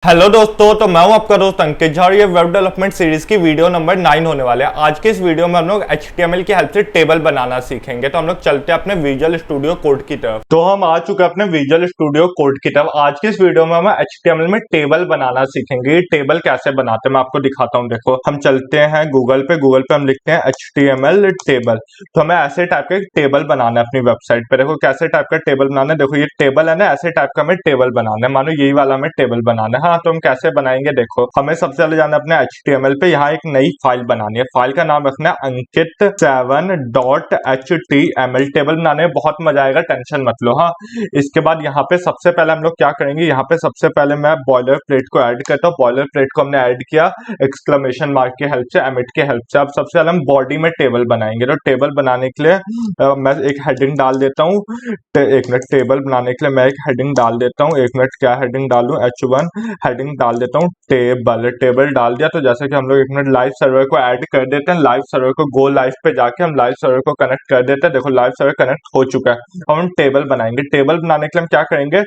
Hello दोस्तों, तो मैं हूं आपका दोस्त अंकित झा और ये वेब डेवलपमेंट सीरीज की वीडियो नंबर 9 होने वाले हैं। आज के इस वीडियो में हम लोग HTML की हेल्प से टेबल बनाना सीखेंगे। तो हम लोग चलते हैं अपने विजुअल स्टूडियो कोड की तरफ। तो हम आ चुके हैं अपने विजुअल स्टूडियो कोड की तरफ। आज के इस वीडियो में हम HTML में टेबल बनाना सीखेंगे। ये टेबल कैसे बनाते हैं मैं आपको दिखाता हूँ। देखो, हम चलते हैं गूगल पे हम लिखते हैं HTML टेबल। तो हमें ऐसे टाइप का टेबल बनाना है अपनी वेबसाइट पे। देखो कैसे टाइप का टेबल बनाना है। देखो ये टेबल है ना, ऐसे टाइप का हमें टेबल बनाना है। मानो यही वाला हमें टेबल बनाना है। हाँ, तो हम कैसे बनाएंगे, देखो हमें सबसे पहले जाना है अपने HTML पे। यहाँ एक नई फाइल बनानी है। फाइल का नाम रखना है अंकित7.html। टेबल बनाने में बहुत मजा आएगा, टेंशन मत लो। हाँ, इसके बाद यहाँ पे सबसे पहले हम लोग क्या करेंगे, यहाँ पे सबसे पहले मैं बॉयलर प्लेट को ऐड करता हूँ। बॉयलर प्लेट को हमने ऐड किया एक्सक्लेमेशन मार्क की हेल्प से, एमिट की हेल्प से। अब सबसे पहले हम बॉडी में टेबल बनाएंगे। तो टेबल बनाने के लिए मैं एक हेडिंग डाल देता हूँ। एक मिनट, टेबल बनाने के लिए मैं एक हेडिंग डाल देता हूँ। एक मिनट, क्या हेडिंग डालूं, H1 हेडिंग डाल देता हूँ। टेबल डाल दिया। तो जैसे कि हम लोग एक मिनट लाइव सर्वर को ऐड कर देते हैं। लाइव सर्वर को गो लाइव पे जाके हम लाइव सर्वर को कनेक्ट कर देते हैं। देखो लाइव सर्वर कनेक्ट हो चुका है। अब हम टेबल बनाएंगे। टेबल बनाने के लिए हम क्या करेंगे,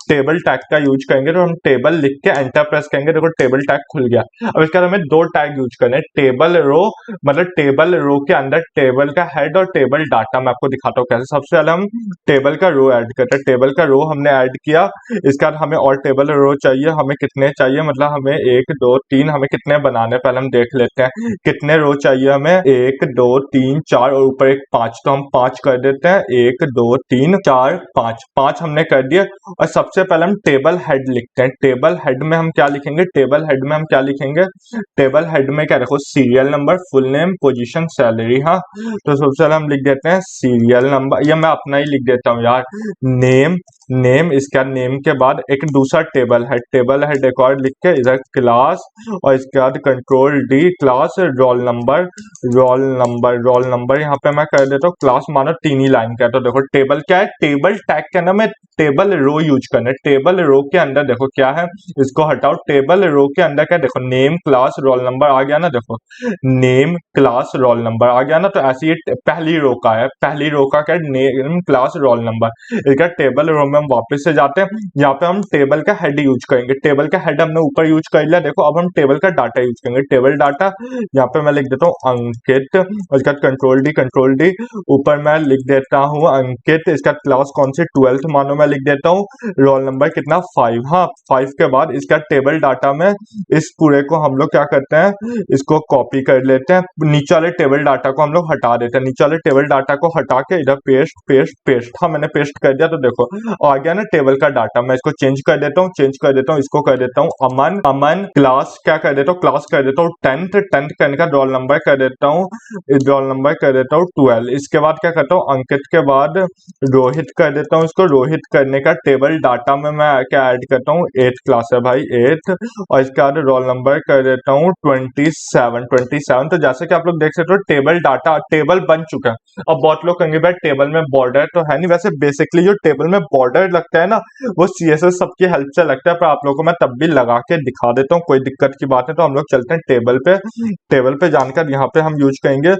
टेबल टैग का यूज करेंगे। तो हम टेबल लिख के एंटर प्रेस करेंगे। देखो टेबल टैग खुल गया। अब इसके बाद हमें दो टैग यूज करने हैं। टेबल रो, मतलब टेबल रो के अंदर टेबल का हेड और टेबल डाटा। मैं आपको दिखाता हूँ कैसे। सबसे पहले हम टेबल का रो ऐड करते हैं। टेबल का रो हमने ऐड किया। इसके बाद हमें और टेबल रो चाहिए। हमें कितने चाहिए, मतलब हमें 1 2 3, हमें कितने बनाने पहले हम देख लेते हैं। कितने रो चाहिए हमें, 1 2 3 4 और ऊपर एक 5। तो हम 5 कर देते हैं। 1 2 3 4 5, 5 हमने कर दिए। और सबसे पहले हम टेबल हेड लिखते हैं। टेबल हेड में हम क्या लिखेंगे, टेबल हेड में हम क्या लिखेंगे, टेबल हेड में क्या, देखो serial number, full name, position, salary. हाँ, तो सबसे पहले हम लिख देते हैं सीरियल नंबर, या मैं अपना ही लिख देता हूँ यार, नेम। इसके बाद नेम के बाद एक दूसरा टेबल हेड एक और लिख के इधर क्लास, और इसके बाद control D, class roll number यहाँ पे मैं कर देता हूँ क्लास, मानो 3 ही लाइन का है। तो देखो टेबल क्या है, टेबल टैग के अंदर में टेबल रो यूज करना है। टेबल रो के अंदर देखो क्या है, इसको हटाओ। टेबल रो के अंदर क्या, देखो नेम क्लास रोल नंबर आ गया ना। देखो नेम क्लास रोल नंबर आ गया ना। तो ऐसे ही पहली रो का है, पहली रो का क्या, नेम क्लास रोल नंबर। इसका टेबल रो में हम वापस से जाते हैं। यहाँ पे हम टेबल का हेड यूज करेंगे। टेबल का हेड हमने ऊपर यूज कर लिया। देखो अब हम टेबल का डाटा यूज करेंगे। टेबल डाटा यहाँ पे मैं लिख देता हूँ अंकित, उसके बाद कंट्रोल डी, ऊपर मैं लिख देता हूँ अंकित। इसका क्लास कौन सी, 12th मानो मैं लिख देता हूँ। रोल नंबर कितना, 5। हाँ, 5 के बाद इसका टेबल डाटा में इस पूरे को हम लोग क्या करते हैं, इसको कॉपी कर लेते हैं। नीचे वाले टेबल डाटा को हम लोग हटा देते हैं। नीचे वाले टेबल डाटा को हटा के इधर पेस्ट। हाँ, मैंने पेस्ट कर दिया। तो देखो आ गया ना टेबल का डाटा। मैं इसको चेंज कर देता हूँ, इसको कर देता हूँ अमन। क्लास क्या कर देता हूँ, क्लास कर देता हूँ 10th करने का रोल नंबर कर देता हूँ, रोल नंबर कर देता हूँ 12। इसके बाद क्या करता हूँ, अंकित के बाद रोहित कर देता हूँ। इसको रोहित करने का टेबल डाटा में मैं क्या ऐड करता हूँ, 8th क्लास है भाई, 8th। और इसके बाद रोल नंबर कर देता हूँ 27। तो जैसे कि आप लोग देख सकते हो टेबल डाटा, टेबल बन चुका है। अब बहुत लोग कहेंगे भाई टेबल में बॉर्डर तो है नहीं। वैसे बेसिकली जो टेबल में बॉर्डर लगता है ना, वो CSS सबकी हेल्प से लगता है, पर आप लोगों को मैं तब भी लगा के दिखा देता हूँ, कोई दिक्कत की बात है। तो हम लोग चलते हैं टेबल पे। टेबल पे जानकर यहाँ पे हम यूज करेंगे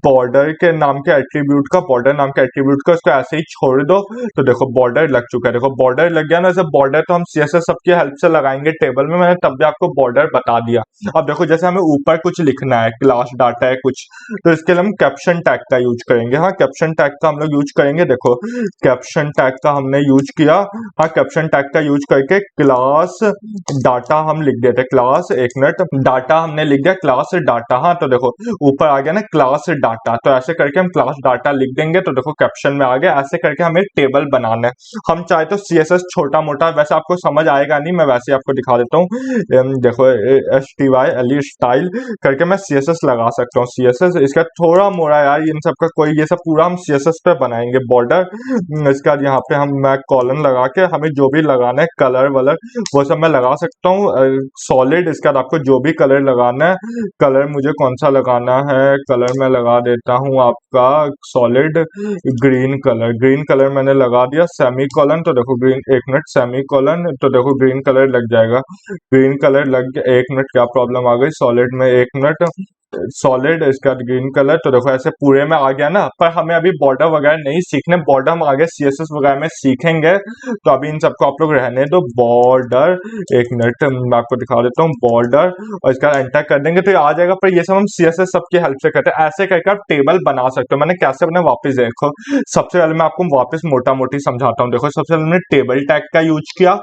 बॉर्डर के नाम के एट्रीब्यूट का, बॉर्डर नाम के एट्रीब्यूट का, उसको ऐसे ही छोड़ दो। तो देखो बॉर्डर लग चुका है। देखो बॉर्डर लग गया ना। ऐसे बॉर्डर तो हम CSS सबकी हेल्प से लगाएंगे टेबल में। मैंने तब भी आपको बॉर्डर बता दिया। अब देखो जैसे हमें ऊपर कुछ लिखना है, क्लास डाटा है कुछ, तो इसके लिए हम कैप्शन टैग का यूज करेंगे। हाँ, कैप्शन टैग का हम लोग यूज करेंगे। देखो कैप्शन टैग का हमने यूज किया। हाँ, कैप्शन टैग का यूज करके क्लास डाटा हम लिख देते हैं। क्लास, एक मिनट, डाटा हमने लिख दिया, क्लास डाटा। हाँ, तो देखो ऊपर आ गया ना क्लास डाटा। तो ऐसे करके हम क्लास डाटा लिख देंगे। तो देखो कैप्शन में आ गया। ऐसे करके हमें टेबल बनाना है। हम चाहे तो CSS छोटा मोटा, वैसे आपको समझ आएगा नहीं, मैं वैसे आपको दिखा देता हूँ। देखो STYLE स्टाइल करके मैं CSS लगा सकता हूँ। CSS इसका थोड़ा मोड़ा यार, इन सब का कोई, ये सब पूरा हम CSS पे बनाएंगे बॉर्डर। इसके बाद यहाँ पे हम मैं कॉलन लगा के, हमें जो भी लगाना है कलर वलर वो सब मैं लगा सकता हूँ। सॉलिड, इसके बाद आपको जो भी कलर लगाना है, कलर मुझे कौन सा लगाना है, कलर मैं लगा देता हूँ आपका सॉलिड ग्रीन कलर मैंने लगा दिया। सेमी कॉलन, तो देखो ग्रीन, एक मिनट, सेमी कॉलन, तो देखो ग्रीन कलर लग जाएगा। ग्रीन कलर लग गया। एक मिनट, क्या प्रॉब्लम आ गई, सॉलिड में, एक मिनट। सॉलिड, इसका ग्रीन कलर। तो देखो ऐसे पूरे में आ गया ना, पर हमें अभी बॉर्डर वगैरह नहीं सीखने, बॉर्डर हम आगे सीएसएस वगैरह में सीखेंगे। तो अभी इन सबको आप लोग रहने दो। बॉर्डर, एक मिनट मैं आपको दिखा देता हूँ, बॉर्डर, और इसका एंटर कर देंगे तो ये आ जाएगा। पर ये सब हम सीएसएस सबकी हेल्प से करते हैं। ऐसे करके आप टेबल बना सकते हो। मैंने कैसे बना वापस देखो। सबसे पहले मैं आपको वापस मोटा मोटी समझाता हूँ। देखो सबसे पहले हमने टेबल टैग का यूज किया।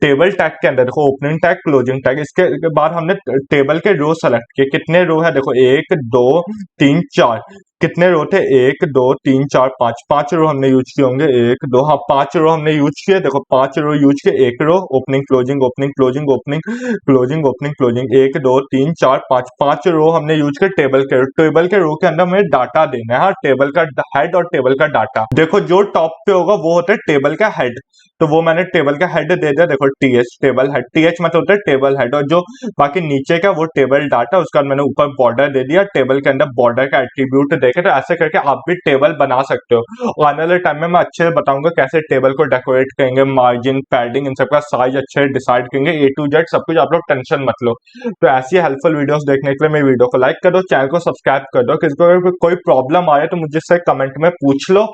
टेबल टैग के अंदर देखो ओपनिंग टैग, क्लोजिंग टैग। इसके बाद हमने टेबल के रो सेलेक्ट किए। कितने रो है देखो, 1 2 3 4। कितने रो थे, 1 2 3 4 5। 5 रो हमने यूज किए होंगे, 1 2, हाँ 5 रो हमने यूज किए। देखो 5 रो यूज किए। एक row opening closing opening closing opening closing opening closing, 1 2 3 4 5। 5 row हमने यूज किए टेबल के रो के अंदर हमें डाटा देना है। हाँ, टेबल का हेड और टेबल का डाटा। देखो जो टॉप पे होगा वो होता है टेबल का हेड। तो वो मैंने टेबल का हेड दे दिया। देखो टीएच टेबल हेड, टीएच मतलब होता है टेबल हेड। और जो बाकी नीचे का वो टेबल डाटा, उसका मैंने ऊपर बॉर्डर दे दिया। टेबल के अंदर बॉर्डर का एट्रीब्यूट देखे। तो ऐसे करके आप भी टेबल बना सकते हो। और आने वाले टाइम में मैं अच्छे से बताऊंगा कैसे टेबल को डेकोरेट करेंगे, मार्जिन, पैडिंग, इन सबका साइज अच्छे से डिसाइड करेंगे, ए टू जेड सब कुछ। आप लोग टेंशन मत लो। तो ऐसी हेल्पफुल वीडियोस देखने के लिए मेरी वीडियो को लाइक कर दो, चैनल को सब्सक्राइब कर दो। किसी को अगर कोई प्रॉब्लम आए तो मुझे से कमेंट में पूछ लो।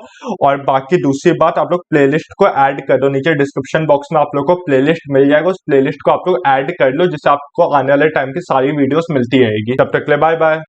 और बाकी दूसरी बात, आप लोग प्लेलिस्ट को ऐड कर दो। नीचे डिस्क्रिप्शन बॉक्स में आप लोग को प्लेलिस्ट मिल जाएगा, उस प्लेलिस्ट को आप लोग ऐड कर लो, जिससे आपको आने वाले टाइम की सारी वीडियोस मिलती रहेगी। तब तक के लिए बाय बाय।